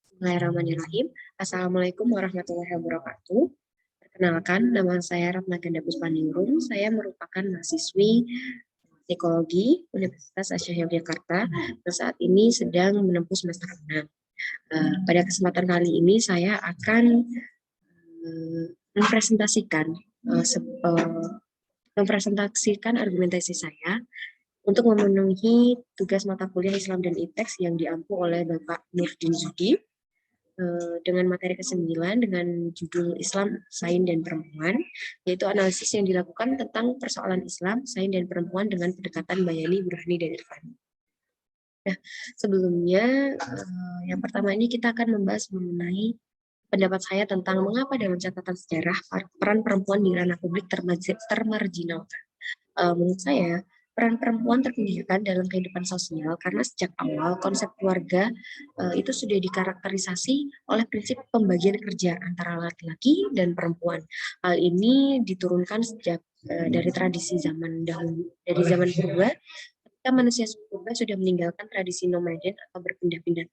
Bismillahirrahmanirrahim. Assalamualaikum warahmatullahi wabarakatuh. Perkenalkan, nama saya Ratna Ganda Puspaningrum. Saya merupakan mahasiswi psikologi Universitas Asia Yogyakarta dan saat ini sedang menempuh semester 6. Pada kesempatan kali ini saya akan mempresentasikan argumentasi saya untuk memenuhi tugas mata kuliah Islam dan ITEX yang diampu oleh Bapak Nurdin Zudi dengan materi ke-9 dengan judul Islam, Sains, dan Perempuan, yaitu analisis yang dilakukan tentang persoalan Islam, sains, dan perempuan dengan pendekatan bayani, burhani, dan irfani. Nah, sebelumnya, yang pertama ini kita akan membahas mengenai pendapat saya tentang mengapa dalam catatan sejarah peran perempuan di ranah publik termarginalkan. Menurut saya, peran perempuan terpinggirkan dalam kehidupan sosial karena sejak awal konsep keluarga itu sudah dikarakterisasi oleh prinsip pembagian kerja antara laki-laki dan perempuan. Hal ini diturunkan sejak dari tradisi zaman dahulu, dari zaman purba, ketika manusia purba sudah meninggalkan tradisi nomaden atau berpindah-pindah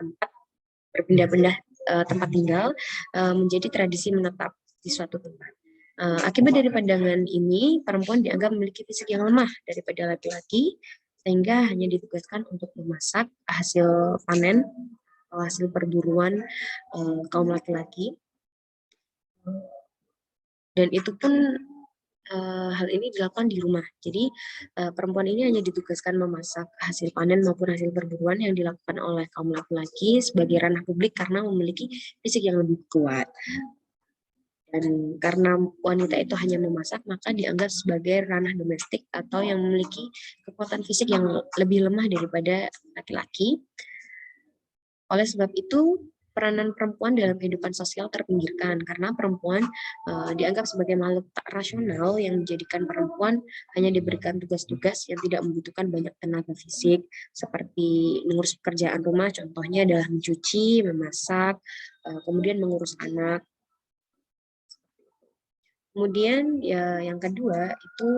tempat tinggal menjadi tradisi menetap di suatu tempat. Akibat dari pandangan ini, perempuan dianggap memiliki fisik yang lemah daripada laki-laki, sehingga hanya ditugaskan untuk memasak hasil panen atau hasil perburuan kaum laki-laki. Dan itu pun hal ini dilakukan di rumah. Jadi perempuan ini hanya ditugaskan memasak hasil panen maupun hasil perburuan yang dilakukan oleh kaum laki-laki sebagai ranah publik karena memiliki fisik yang lebih kuat. Dan karena wanita itu hanya memasak, maka dianggap sebagai ranah domestik atau yang memiliki kekuatan fisik yang lebih lemah daripada laki-laki. Oleh sebab itu, peranan perempuan dalam kehidupan sosial terpinggirkan karena perempuan dianggap sebagai makhluk tak rasional yang menjadikan perempuan hanya diberikan tugas-tugas yang tidak membutuhkan banyak tenaga fisik seperti mengurus pekerjaan rumah, contohnya adalah mencuci, memasak, kemudian mengurus anak. Kemudian ya yang kedua itu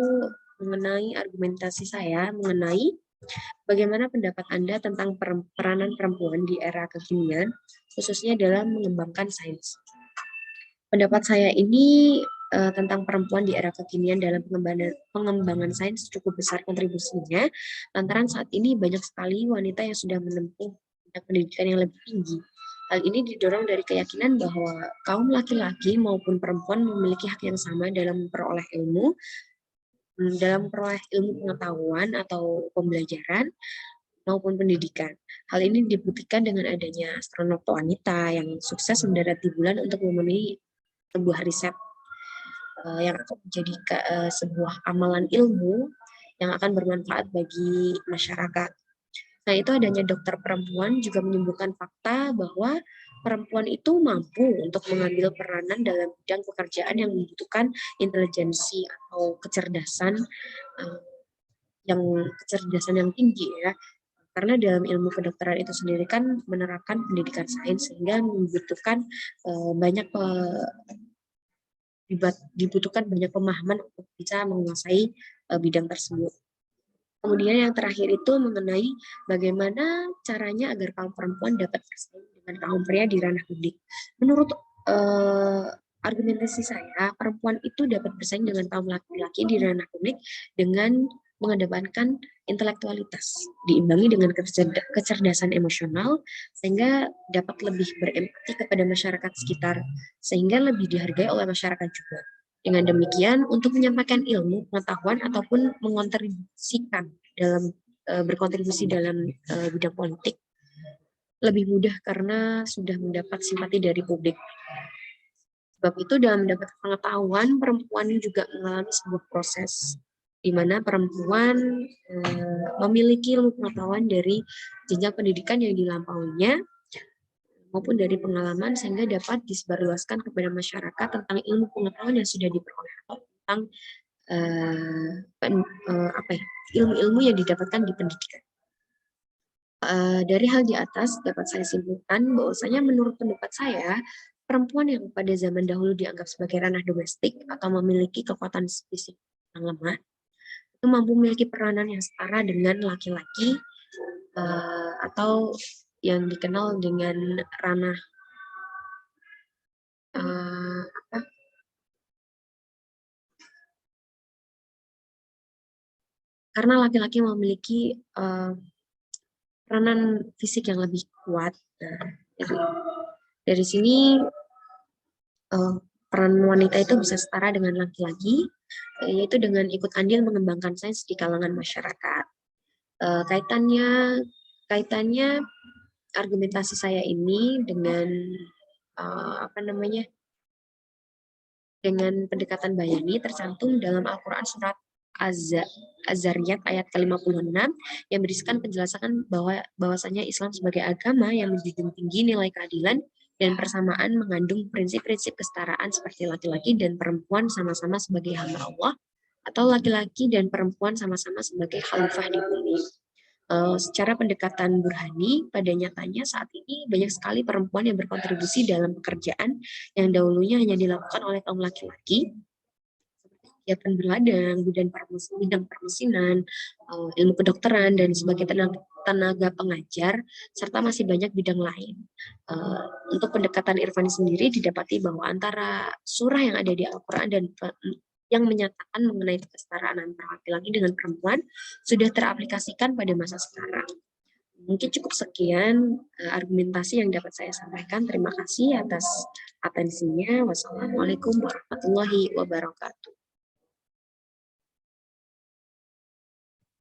mengenai argumentasi saya mengenai bagaimana pendapat Anda tentang peranan perempuan di era kekinian, khususnya dalam mengembangkan sains. Pendapat saya ini tentang perempuan di era kekinian dalam pengembangan sains cukup besar kontribusinya, lantaran saat ini banyak sekali wanita yang sudah menempuh pendidikan yang lebih tinggi. Hal ini didorong dari keyakinan bahwa kaum laki-laki maupun perempuan memiliki hak yang sama dalam memperoleh ilmu pengetahuan atau pembelajaran maupun pendidikan. Hal ini dibuktikan dengan adanya astronot wanita yang sukses mendarat di bulan untuk memenuhi sebuah riset yang akan menjadi sebuah amalan ilmu yang akan bermanfaat bagi masyarakat. Nah, itu adanya dokter perempuan juga menyembuhkan fakta bahwa perempuan itu mampu untuk mengambil peranan dalam bidang pekerjaan yang membutuhkan intelijensi atau kecerdasan yang tinggi ya. Karena dalam ilmu kedokteran itu sendiri kan menerapkan pendidikan sains sehingga dibutuhkan banyak pemahaman untuk bisa menguasai bidang tersebut. Kemudian yang terakhir itu mengenai bagaimana caranya agar kaum perempuan dapat bersaing dengan kaum pria di ranah publik. Menurut argumentasi saya, perempuan itu dapat bersaing dengan kaum laki-laki di ranah publik dengan mengedepankan intelektualitas, diimbangi dengan kecerdasan emosional, sehingga dapat lebih berempati kepada masyarakat sekitar, sehingga lebih dihargai oleh masyarakat juga. Dengan demikian, untuk menyampaikan ilmu, pengetahuan, ataupun berkontribusi dalam bidang politik, lebih mudah karena sudah mendapat simpati dari publik. Sebab itu, dalam mendapat pengetahuan, perempuan juga mengalami sebuah proses di mana perempuan memiliki ilmu pengetahuan dari jenjang pendidikan yang dilampauinya, maupun dari pengalaman sehingga dapat disebarluaskan kepada masyarakat tentang ilmu pengetahuan yang sudah diperoleh atau tentang ilmu-ilmu yang didapatkan di pendidikan. Dari hal di atas dapat saya simpulkan bahwasanya menurut pendapat saya perempuan yang pada zaman dahulu dianggap sebagai ranah domestik atau memiliki kekuatan fisik yang lemah itu mampu memiliki peranan yang setara dengan laki-laki atau yang dikenal dengan ranah apa, karena laki-laki memiliki peranan fisik yang lebih kuat. Nah, dari sini peran wanita itu bisa setara dengan laki-laki, yaitu dengan ikut andil mengembangkan sains di kalangan masyarakat. Kaitannya argumentasi saya ini dengan apa namanya, dengan pendekatan bayani tercantum dalam Al-Quran surat Az-Zariyat ayat ke-56 yang berisikan penjelasan bahwasanya Islam sebagai agama yang menjunjung tinggi nilai keadilan dan persamaan mengandung prinsip-prinsip kesetaraan seperti laki-laki dan perempuan sama-sama sebagai hamba Allah atau laki-laki dan perempuan sama-sama sebagai khalifah di bumi. Secara pendekatan burhani, pada nyatanya saat ini banyak sekali perempuan yang berkontribusi dalam pekerjaan yang dahulunya hanya dilakukan oleh kaum laki-laki, seperti kegiatan berladang, bidang permesinan, ilmu kedokteran, dan sebagai tenaga pengajar, serta masih banyak bidang lain. Untuk pendekatan Irfani sendiri didapati bahwa antara surah yang ada di Al-Quran dan yang menyatakan mengenai kesetaraan antara laki-laki dengan perempuan sudah teraplikasikan pada masa sekarang. Mungkin cukup sekian argumentasi yang dapat saya sampaikan. Terima kasih atas atensinya. Wassalamualaikum warahmatullahi wabarakatuh.